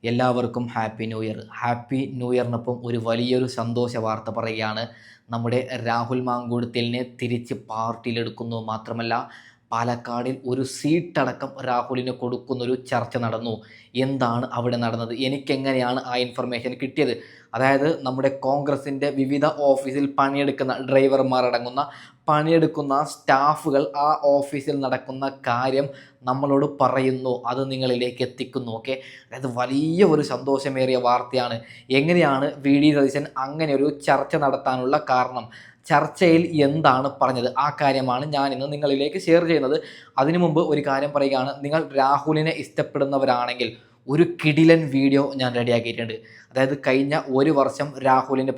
എല്ലാവർക്കും happy new year. Happy new ഇയറിനൊപ്പം ഒരു വലിയൊരു സന്തോഷ വാർത്ത പറയുകയാണ്. നമ്മുടെ രാഹുൽ മാങ്കൂട്ടത്തിലിനെ തിരിച്ച് പാർട്ടിയിലെടുക്കുന്നു. മാത്രമല്ല പാലക്കാടിൽ ഒരു സീറ്റടക്കം രാഹുലിന് കൊടുക്കുന്നൊരു ചർച്ച നടന്നു. എന്താണ് അവിടെ നടന്നത്? എനിക്കെങ്ങനെയാണ് ആ ഇൻഫർമേഷൻ കിട്ടിയത്? അതായത് നമ്മുടെ കോൺഗ്രസിൻ്റെ വിവിധ ഓഫീസിൽ പണിയെടുക്കുന്ന ഡ്രൈവർമാരടങ്ങുന്ന പണിയെടുക്കുന്ന സ്റ്റാഫുകൾ ആ ഓഫീസിൽ നടക്കുന്ന കാര്യം നമ്മളോട് പറയുന്നു, അത് നിങ്ങളിലേക്ക് എത്തിക്കുന്നു. ഓക്കെ, അതായത് വലിയ ഒരു സന്തോഷമേറിയ വാർത്തയാണ്. എങ്ങനെയാണ് വി ഡി സതീശൻ അങ്ങനെ ഒരു ചർച്ച നടത്താനുള്ള കാരണം, ചർച്ചയിൽ എന്താണ് പറഞ്ഞത്, ആ കാര്യമാണ് ഞാൻ ഇന്ന് നിങ്ങളിലേക്ക് ഷെയർ ചെയ്യുന്നത്. അതിനു മുമ്പ് ഒരു കാര്യം പറയുകയാണ്, നിങ്ങൾ രാഹുലിനെ ഇഷ്ടപ്പെടുന്നവരാണെങ്കിൽ ഒരു കിടിലൻ വീഡിയോ ഞാൻ റെഡിയാക്കിയിട്ടുണ്ട്. അതായത് കഴിഞ്ഞ ഒരു വർഷം രാഹുലിനെ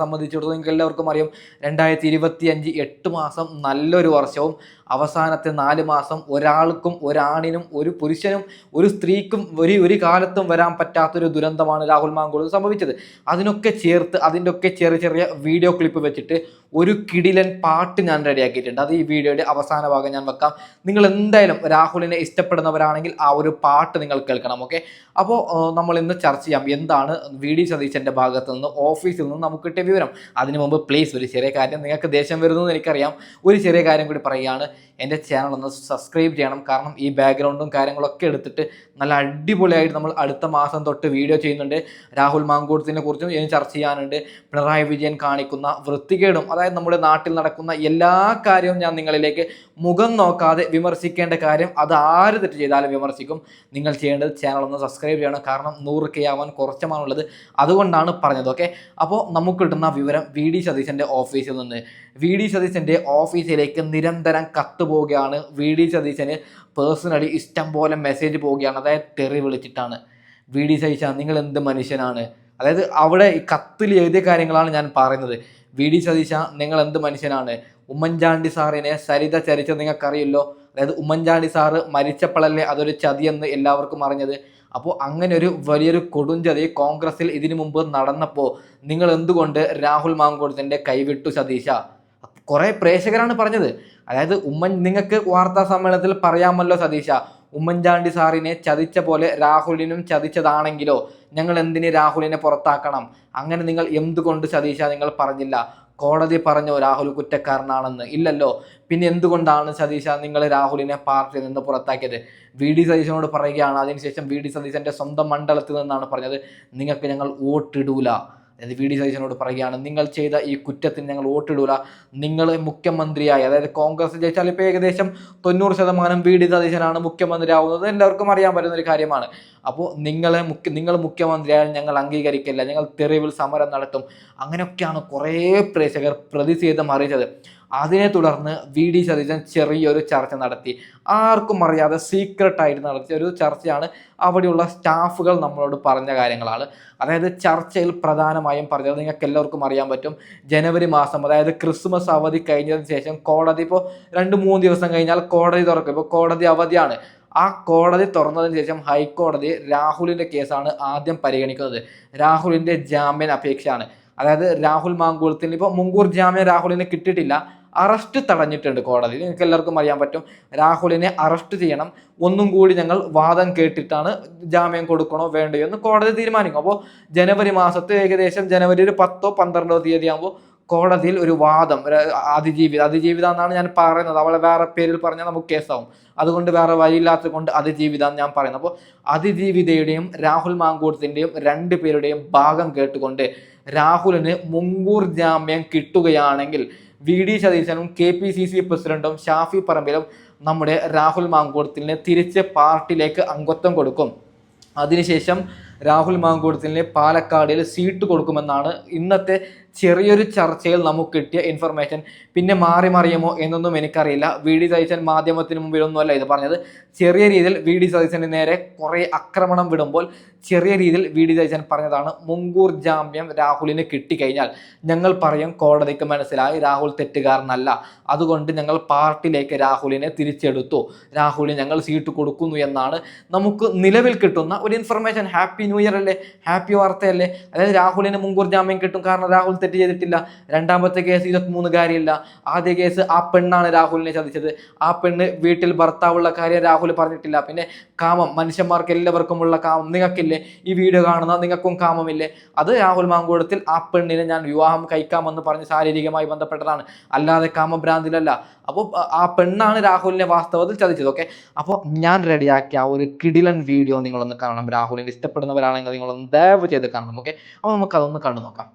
സംബന്ധിച്ചിടത്തോളം നിങ്ങൾക്ക് എല്ലാവർക്കും അറിയാം, 2025 8 മാസം നല്ലൊരു വർഷവും അവസാനത്തെ 4 മാസം ഒരാൾക്കും ഒരാണിനും ഒരു പുരുഷനും ഒരു സ്ത്രീക്കും ഒരു കാലത്തും വരാൻ പറ്റാത്തൊരു ദുരന്തമാണ് രാഹുൽ മാങ്കൂട്ടത്തിൽ സംഭവിച്ചത്. അതിൻ്റെ ഒക്കെ ചെറിയ ചെറിയ വീഡിയോ ക്ലിപ്പ് വെച്ചിട്ട് ഒരു കിടിലൻ പാട്ട് ഞാൻ റെഡിയാക്കിയിട്ടുണ്ട്. അത് ഈ വീഡിയോയുടെ അവസാന ഭാഗം ഞാൻ വെക്കാം. നിങ്ങൾ എന്തായാലും രാഹുലിനെ ഇഷ്ടപ്പെടുന്നവരാണെങ്കിൽ ആ ഒരു പാട്ട് നിങ്ങൾ കേൾക്കണം. ഓക്കെ, അപ്പോൾ നമ്മൾ ഇന്ന് ചർച്ച ചെയ്യാം എന്താണ് വി ഡി സതീശൻ്റെ ഭാഗത്ത് നിന്ന് ഓഫീസിൽ നിന്ന് നമുക്ക് കിട്ടിയ വിവരം. അതിനു മുമ്പ് പ്ലീസ് ഒരു ചെറിയ കാര്യം, നിങ്ങൾക്ക് ദേഷ്യം വരുന്നത് എനിക്കറിയാം, ഒരു ചെറിയ കാര്യം കൂടി പറയുകയാണ്. എൻ്റെ ചാനൽ ഒന്ന് സബ്സ്ക്രൈബ് ചെയ്യണം. കാരണം ഈ ബാക്ക്ഗ്രൗണ്ടും കാര്യങ്ങളൊക്കെ എടുത്തിട്ട് നല്ല അടിപൊളിയായിട്ട് നമ്മൾ അടുത്ത മാസം തൊട്ട് വീഡിയോ ചെയ്യുന്നുണ്ട്. രാഹുൽ മാങ്കൂട്ടത്തിനെ കുറിച്ചും ഇനി ചർച്ച ചെയ്യാനുണ്ട്. പിണറായി വിജയൻ കാണിക്കുന്ന വൃത്തികേടും, അതായത് നമ്മുടെ നാട്ടിൽ നടക്കുന്ന എല്ലാ കാര്യവും ഞാൻ നിങ്ങളിലേക്ക് മുഖം നോക്കാതെ വിമർശിക്കേണ്ട കാര്യം, അത് ആര് തെറ്റ് ചെയ്താലും വിമർശിക്കും. നിങ്ങൾ ചെയ്യേണ്ടത് ചാനൽ ഒന്ന് സബ്സ്ക്രൈബ് ചെയ്യണം. കാരണം 100K ആവാൻ കുറച്ചമാണുള്ളത്, അതുകൊണ്ടാണ് പറഞ്ഞത്. ഓക്കെ, അപ്പോൾ നമുക്ക് കിട്ടുന്ന വിവരം വി ഡി സതീശൻ്റെ ഓഫീസിൽ നിന്ന്, വി ഡി സതീശൻ്റെ ഓഫീസിലേക്ക് നിരന്തരം കത്ത് പോവുകയാണ്. വി ഡി സതീശന് പേഴ്സണലി ഇഷ്ടം പോലെ മെസ്സേജ് പോവുകയാണ്. അതായത് തെറി വിളിച്ചിട്ടാണ്. വി ഡി സതീശ, നിങ്ങൾ എന്ത് മനുഷ്യനാണ്? അതായത് അവിടെ ഈ കത്തിൽ എഴുതിയ കാര്യങ്ങളാണ് ഞാൻ പറയുന്നത്. വി ഡി സതീശ, നിങ്ങൾ എന്ത് മനുഷ്യനാണ്? ഉമ്മൻചാണ്ടി സാറിനെ സരിത ചരിച്ചത് നിങ്ങൾക്കറിയല്ലോ. അതായത് ഉമ്മൻചാണ്ടി സാറ് മരിച്ചപ്പോഴല്ലേ അതൊരു ചതിയെന്ന് എല്ലാവർക്കും അറിഞ്ഞത്. അപ്പോൾ അങ്ങനെ ഒരു വലിയൊരു കൊടുംചതി കോൺഗ്രസിൽ ഇതിനു മുമ്പ് നടന്നപ്പോൾ നിങ്ങൾ എന്തുകൊണ്ട് രാഹുൽ മാങ്കൂട്ടത്തിൻ്റെ കൈവിട്ടു സതീശ? കുറേ പ്രേക്ഷകരാണ് പറഞ്ഞത്. അതായത് നിങ്ങൾക്ക് വാർത്താ സമ്മേളനത്തിൽ പറയാമല്ലോ സതീശ, ഉമ്മൻചാണ്ടി സാറിനെ ചതിച്ച പോലെ രാഹുലിനും ചതിച്ചതാണെങ്കിലോ ഞങ്ങൾ എന്തിന് രാഹുലിനെ പുറത്താക്കണം? അങ്ങനെ നിങ്ങൾ എന്തുകൊണ്ട് സതീശ നിങ്ങൾ പറഞ്ഞില്ല? കോടതി പറഞ്ഞോ രാഹുൽ കുറ്റക്കാരനാണെന്ന്? ഇല്ലല്ലോ. പിന്നെ എന്തുകൊണ്ടാണ് സതീശ നിങ്ങൾ രാഹുലിനെ പാർട്ടിയിൽ നിന്ന് പുറത്താക്കിയത്? വി ഡി സതീശനോട് പറയുകയാണ്. അതിനുശേഷം വി ഡി സതീശൻ്റെ സ്വന്തം മണ്ഡലത്തിൽ നിന്നാണ് പറഞ്ഞത്, നിങ്ങൾക്ക് ഞങ്ങൾ വോട്ടിടൂല. അതായത് വി ഡി സതീശനോട് പറയുകയാണ്, നിങ്ങൾ ചെയ്ത ഈ കുറ്റത്തിന് ഞങ്ങൾ വോട്ടിടൂല. നിങ്ങൾ മുഖ്യമന്ത്രിയായി, അതായത് കോൺഗ്രസ് ജയിച്ചാൽ ഇപ്പോൾ ഏകദേശം 90% വി ഡി സതീശനാണ് മുഖ്യമന്ത്രിയാവുന്നത്, എല്ലാവർക്കും അറിയാൻ പറ്റുന്ന ഒരു കാര്യമാണ്. അപ്പോൾ നിങ്ങൾ മുഖ്യമന്ത്രിയായാൽ ഞങ്ങൾ അംഗീകരിക്കില്ല, ഞങ്ങൾ തെരുവിൽ സമരം നടത്തും. അങ്ങനെയൊക്കെയാണ് കുറേ പ്രേക്ഷകർ പ്രതിഷേധം അറിയിച്ചത്. അതിനെ തുടർന്ന് വി ഡി സതീശൻ ചെറിയൊരു ചർച്ച നടത്തി. ആർക്കും അറിയാതെ സീക്രട്ടായിട്ട് നടത്തിയ ഒരു ചർച്ചയാണ്. അവിടെയുള്ള സ്റ്റാഫുകൾ നമ്മളോട് പറഞ്ഞ കാര്യങ്ങളാണ്. അതായത് ചർച്ചയിൽ പ്രധാനമായും പറഞ്ഞത് നിങ്ങൾക്ക് എല്ലാവർക്കും അറിയാൻ പറ്റും. ജനുവരി മാസം, അതായത് ക്രിസ്മസ് അവധി കഴിഞ്ഞതിന് ശേഷം കോടതി ഇപ്പോൾ 2-3 ദിവസം കഴിഞ്ഞാൽ കോടതി തുറക്കും. ഇപ്പോൾ കോടതി അവധിയാണ്. ആ കോടതി തുറന്നതിന് ശേഷം ഹൈക്കോടതി രാഹുലിൻ്റെ കേസാണ് ആദ്യം പരിഗണിക്കുന്നത്. രാഹുലിൻ്റെ ജാമ്യ അപേക്ഷയാണ്. അതായത് രാഹുൽ മാങ്കൂട്ടത്തിന് ഇപ്പോൾ മുൻകൂർ ജാമ്യം രാഹുലിന് കിട്ടിയിട്ടില്ല, അറസ്റ്റ് തടഞ്ഞിട്ടുണ്ട് കോടതി. നിങ്ങൾക്ക് എല്ലാവർക്കും അറിയാൻ പറ്റും. രാഹുലിനെ അറസ്റ്റ് ചെയ്യണം, ഒന്നും കൂടി ഞങ്ങൾ വാദം കേട്ടിട്ടാണ് ജാമ്യം കൊടുക്കണോ വേണ്ടയോ എന്ന് കോടതി തീരുമാനിക്കും. അപ്പോൾ ജനുവരി മാസത്തെ ഏകദേശം ജനുവരി 10-12 തീയതി ആകുമ്പോൾ കോടതിയിൽ ഒരു വാദം, അതിജീവിത എന്നാണ് ഞാൻ പറയുന്നത്. അവളെ വേറെ പേരിൽ പറഞ്ഞാൽ നമുക്ക് കേസാവും, അതുകൊണ്ട് വേറെ വഴിയില്ലാത്തത് കൊണ്ട് അതിജീവിത എന്ന് ഞാൻ പറയുന്നത്. അപ്പോൾ അതിജീവിതയുടെയും രാഹുൽ മാങ്കൂട്ടത്തിൻ്റെയും 2 പേരുടെയും ഭാഗം കേട്ടുകൊണ്ട് രാഹുലിന് മുൻകൂർ ജാമ്യം കിട്ടുകയാണെങ്കിൽ വി ഡി സതീശനും KPCC പ്രസിഡന്റും ഷാഫി പറമ്പിലും നമ്മുടെ രാഹുൽ മാങ്കൂട്ടത്തിലിനെ തിരിച്ച് പാർട്ടിയിലേക്ക് അംഗത്വം കൊടുക്കും. അതിനുശേഷം രാഹുൽ മാങ്കൂട്ടത്തിലിന് പാലക്കാടിൽ സീറ്റ് കൊടുക്കുമെന്നാണ് ഇന്നത്തെ ചെറിയൊരു ചർച്ചയിൽ നമുക്ക് കിട്ടിയ ഇൻഫർമേഷൻ. പിന്നെ മാറി മറിയുമോ എന്നൊന്നും എനിക്കറിയില്ല. വി ഡി സതീശൻ മാധ്യമത്തിന് മുമ്പിലൊന്നുമല്ല ഇത് പറഞ്ഞത്. ചെറിയ രീതിയിൽ വി ഡി സതീശന് നേരെ കുറേ ആക്രമണം വിടുമ്പോൾ ചെറിയ രീതിയിൽ വി ഡി സതീശൻ പറഞ്ഞതാണ്, മുൻകൂർ ജാമ്യം രാഹുലിന് കിട്ടിക്കഴിഞ്ഞാൽ ഞങ്ങൾ പറയും കോടതിക്ക് മനസ്സിലായി രാഹുൽ തെറ്റുകാരനല്ല, അതുകൊണ്ട് ഞങ്ങൾ പാർട്ടിയിലേക്ക് രാഹുലിനെ തിരിച്ചെടുത്തു, രാഹുലിന് ഞങ്ങൾ സീറ്റ് കൊടുക്കുന്നു എന്നാണ് നമുക്ക് നിലവിൽ കിട്ടുന്ന ഒരു information. Happy happy new year അല്ലേ, ഹാപ്പി വാർത്തയല്ലേ. അതായത് രാഹുലിന് മുൻകൂർ ജാമ്യം കിട്ടും, കാരണം രാഹുൽ തെറ്റ് ചെയ്തിട്ടില്ല. രണ്ടാമത്തെ കേസ് 23 കാര്യമില്ല. ആദ്യ കേസ് ആ പെണ്ണാണ് രാഹുലിനെ ചതിച്ചത്. ആ പെണ്ണ് വീട്ടിൽ ഭർത്താവുള്ള കാര്യം രാഹുൽ പറഞ്ഞിട്ടില്ല. പിന്നെ കാമം, മനുഷ്യന്മാർക്ക് എല്ലാവർക്കുമുള്ള കാമം നിങ്ങൾക്കില്ലേ, ഈ വീഡിയോ കാണുന്ന നിങ്ങൾക്കും കാമമില്ലേ, അത് രാഹുൽ മാങ്കൂട്ടത്തിൽ ആ പെണ്ണിനെ ഞാൻ വിവാഹം കഴിക്കാമെന്ന് പറഞ്ഞ് ശാരീരികമായി ബന്ധപ്പെട്ടതാണ്, അല്ലാതെ കാമഭ്രാന്തിലല്ല. അപ്പോൾ ആ പെണ്ണാണ് രാഹുലിനെ വാസ്തവത്തിൽ ചതിച്ചത്. ഓക്കെ, അപ്പോൾ ഞാൻ റെഡിയാക്കിയ ആ ഒരു കിടിലൻ വീഡിയോ നിങ്ങളൊന്ന് കാണണം. രാഹുലിനെ ഇഷ്ടപ്പെടുന്നവരാണെങ്കിൽ നിങ്ങളൊന്ന് ദയവ് ചെയ്ത് കാണണം. ഓക്കെ, അപ്പോൾ നമുക്ക് അതൊന്ന് കണ്ടു നോക്കാം.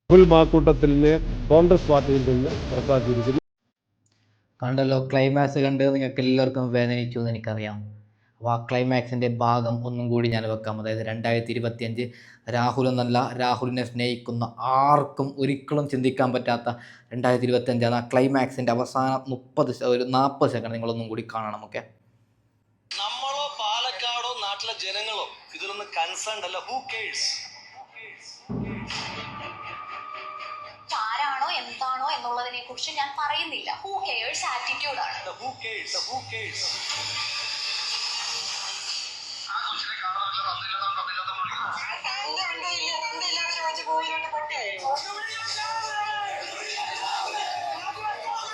രാഹുൽ മാക്കൂട്ടത്തിലിനെ കോൺഗ്രസ് പാർട്ടിയിൽ നിന്ന് പുറത്താക്കിയിരിക്കുന്നു. കണ്ടല്ലോ, ക്ലൈമാക്സ് കണ്ട് നിങ്ങൾക്ക് എല്ലാവർക്കും വേദനിച്ചു എന്ന് എനിക്കറിയാം. അപ്പോൾ ആ ക്ലൈമാക്സിൻ്റെ ഭാഗം ഒന്നും കൂടി ഞാൻ വെക്കാം. അതായത് 2025 രാഹുൽ എന്നല്ല, രാഹുലിനെ സ്നേഹിക്കുന്ന ആർക്കും ഒരിക്കലും ചിന്തിക്കാൻ പറ്റാത്ത 2025 ആ ക്ലൈമാക്സിൻ്റെ അവസാന 40 സെക്കൻഡ് നിങ്ങളൊന്നും കൂടി കാണണം. ഓക്കെ, നമ്മളോ പാലക്കാടോ നാട്ടിലെ ജനങ്ങളോ ഇതിലൊന്നും കൺസേൺ അല്ല. Who curse? ആരാണോ എന്താണോ എന്നുള്ളതിനെ കുറിച്ച് ഞാൻ പറയുന്നില്ല. ഹൂ കെയേഴ്സ് ആറ്റിറ്റ്യൂഡ് ആണ്. Who curse? Who curse?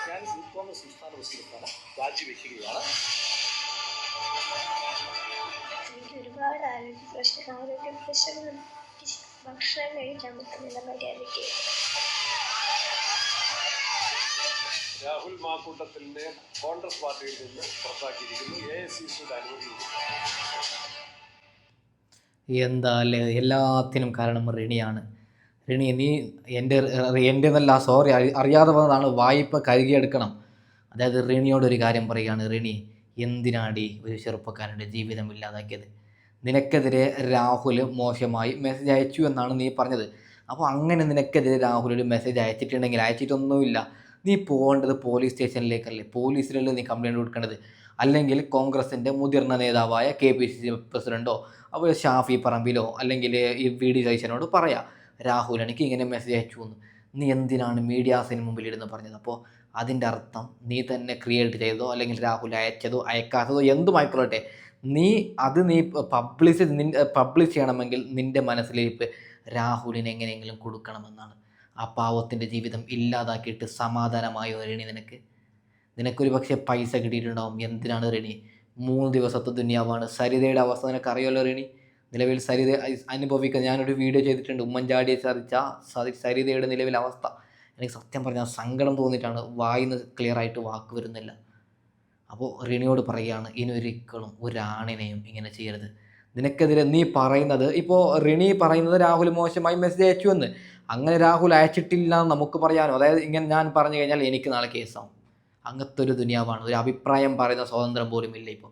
ഞാൻ യൂത്ത് സംസ്ഥാന പ്രസിഡന്റാണ്, രാജിവെക്കുകയാണ്. എനിക്ക് ഒരുപാട് ആരോഗ്യ പ്രശ്നങ്ങൾ, ഭക്ഷണം കഴിക്കാൻ പറ്റുന്നില്ല മര്യാദയ്ക്ക്. രാഹുൽ മാക്കൂട്ടത്തിലിനെ കോൺഗ്രസ് പാർട്ടിയിൽ നിന്ന് പുറത്താക്കിയിരിക്കുന്നു. AICCയുടെ അനുമതി. എന്താ അല്ലേ, എല്ലാത്തിനും കാരണം റിണിയാണ്. റിണി, നീ എൻ്റെ നല്ല സോറി, അറിയാതെ വന്നതാണ്, വായ്പ കരുകിയെടുക്കണം. അതായത് റിണിയോടൊരു കാര്യം പറയുകയാണ്. റിണി, എന്തിനാടി ഒരു ചെറുപ്പക്കാരൻ്റെ ജീവിതം ഇല്ലാതാക്കിയത്? നിനക്കെതിരെ രാഹുൽ മോശമായി മെസ്സേജ് അയച്ചു എന്നാണ് നീ പറഞ്ഞത്. അപ്പോൾ അങ്ങനെ നിനക്കെതിരെ രാഹുൽ ഒരു മെസ്സേജ് അയച്ചിട്ടുണ്ടെങ്കിൽ, അയച്ചിട്ടൊന്നുമില്ല, നീ പോകേണ്ടത് പോലീസ് സ്റ്റേഷനിലേക്കല്ലേ, പോലീസിലല്ലേ നീ കംപ്ലയിൻറ്റ് കൊടുക്കേണ്ടത്. അല്ലെങ്കിൽ കോൺഗ്രസിൻ്റെ മുതിർന്ന നേതാവായ KPCC പ്രസിഡൻറ്റോ അപ്പോൾ ഷാഫി പറമ്പിലോ അല്ലെങ്കിൽ ഈ VD സതീശനോട് പറയാം, രാഹുൽ എനിക്ക് ഇങ്ങനെ മെസ്സേജ് അയച്ചു എന്ന്. നീ എന്തിനാണ് മീഡിയാസിന് മുമ്പിലിരുന്ന് പറഞ്ഞത്? അപ്പോൾ അതിൻ്റെ അർത്ഥം നീ തന്നെ ക്രിയേറ്റ് ചെയ്തതോ അല്ലെങ്കിൽ രാഹുൽ അയച്ചതോ അയക്കാത്തതോ എന്തുമായിക്കൊള്ളട്ടെ, നീ പബ്ലിഷ് ചെയ്യണമെങ്കിൽ നിൻ്റെ മനസ്സിലേക്ക് രാഹുലിന് എങ്ങനെയെങ്കിലും കൊടുക്കണമെന്നാണ്. ആ പാവത്തിൻ്റെ ജീവിതം ഇല്ലാതാക്കിയിട്ട് സമാധാനമായോ റിണി? നിനക്കൊരു പക്ഷേ പൈസ കിട്ടിയിട്ടുണ്ടാവും. എന്തിനാണ് റിണി? 3 ദിവസത്തെ ദുനിയാവാണ്. സരിതയുടെ അവസ്ഥ നിനക്ക് അറിയാമല്ലോ റിണി. നിലവിൽ സരിത അനുഭവിക്കുക, ഞാനൊരു വീഡിയോ ചെയ്തിട്ടുണ്ട്, ഉമ്മൻചാണ്ടിയെ ചതിച്ച സരിതയുടെ നിലവിലെ അവസ്ഥ. എനിക്ക് സത്യം പറഞ്ഞാൽ സങ്കടം തോന്നിയിട്ടാണ്, വായിന്ന് ക്ലിയറായിട്ട് വാക്ക് വരുന്നില്ല. അപ്പോൾ റിണിയോട് പറയുകയാണ്, ഇനി ഒരിക്കലും ഒരാണിനെയും ഇങ്ങനെ ചെയ്യരുത്. നിനക്കെതിരെ നീ പറയുന്നത്, ഇപ്പോൾ റിണി പറയുന്നത് രാഹുൽ മോശമായി മെസ്സേജ് അയച്ചു എന്ന്. അങ്ങനെ രാഹുൽ അയച്ചിട്ടില്ല എന്ന് നമുക്ക് പറയാനോ? അതായത് ഇങ്ങനെ ഞാൻ പറഞ്ഞു കഴിഞ്ഞാൽ എനിക്ക് നാളെ കേസാവും. അങ്ങനത്തെ ഒരു ദുനിയാവാണ്. ഒരു അഭിപ്രായം പറയുന്ന സ്വാതന്ത്ര്യം പോലും ഇല്ല ഇപ്പോൾ.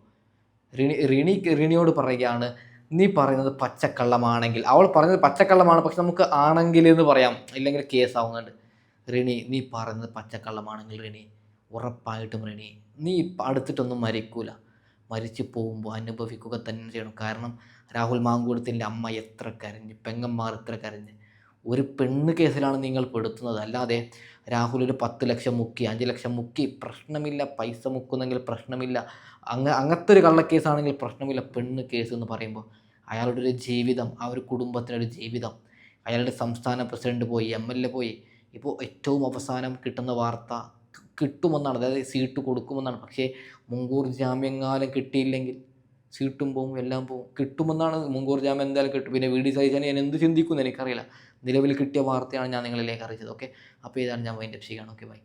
റിണിയോട് പറയുകയാണ്, നീ പറയുന്നത് പച്ചക്കള്ളമാണെങ്കിൽ, അവൾ പറയുന്നത് പച്ചക്കള്ളമാണ്, പക്ഷെ നമുക്ക് ആണെങ്കിൽ എന്ന് പറയാം, ഇല്ലെങ്കിൽ കേസാവുന്നുണ്ട്. റിണി, നീ പറയുന്നത് പച്ചക്കള്ളമാണെങ്കിൽ റിണി, ഉറപ്പായിട്ടും റിണി, നീ അടുത്തിട്ടൊന്നും മരിക്കൂല. മരിച്ചു പോകുമ്പോൾ അനുഭവിക്കുക തന്നെ ചെയ്യണം. കാരണം രാഹുൽ മാങ്കൂട്ടത്തിൻ്റെ അമ്മ എത്ര കരഞ്ഞ്, പെങ്ങന്മാർ എത്ര കരഞ്ഞ്. ഒരു പെണ്ണ് കേസിലാണ് നിങ്ങൾ പെടുത്തുന്നത്. അല്ലാതെ രാഹുൽ ഒരു 10 ലക്ഷം മുക്കി, 5 ലക്ഷം മുക്കി പ്രശ്നമില്ല, പൈസ മുക്കുന്നെങ്കിൽ പ്രശ്നമില്ല, അങ്ങനത്തെ ഒരു കള്ളക്കേസാണെങ്കിൽ പ്രശ്നമില്ല. പെണ്ണ് കേസ് എന്ന് പറയുമ്പോൾ അയാളുടെ ഒരു ജീവിതം, ആ ഒരു കുടുംബത്തിനൊരു ജീവിതം, അയാളുടെ സംസ്ഥാന പ്രസിഡന്റ് പോയി, MLA പോയി. ഇപ്പോൾ ഏറ്റവും അവസാനം കിട്ടുന്ന വാർത്ത കിട്ടുമെന്നാണ്, അതായത് സീറ്റ് കൊടുക്കുമെന്നാണ്. പക്ഷേ മുൻകൂർ ജാമ്യങ്ങാനും കിട്ടിയില്ലെങ്കിൽ സീറ്റും പോവും, എല്ലാം പോവും. കിട്ടുമെന്നാണ്, മുൻകൂർ ജാമ്യം എന്തായാലും കിട്ടും. പിന്നെ VD സതീശനെ ഞാൻ എന്ത് ചിന്തിക്കുമെന്ന് എനിക്കറിയില്ല. നിലവിൽ കിട്ടിയ വാർത്തയാണ് ഞാൻ നിങ്ങളിലേക്ക് അറിയിച്ചത്. ഓക്കെ, അപ്പോൾ ഇതാണ് ഞാൻ വൈൻഡപ്പ് ചെയ്യുകയാണ്. Okay, by.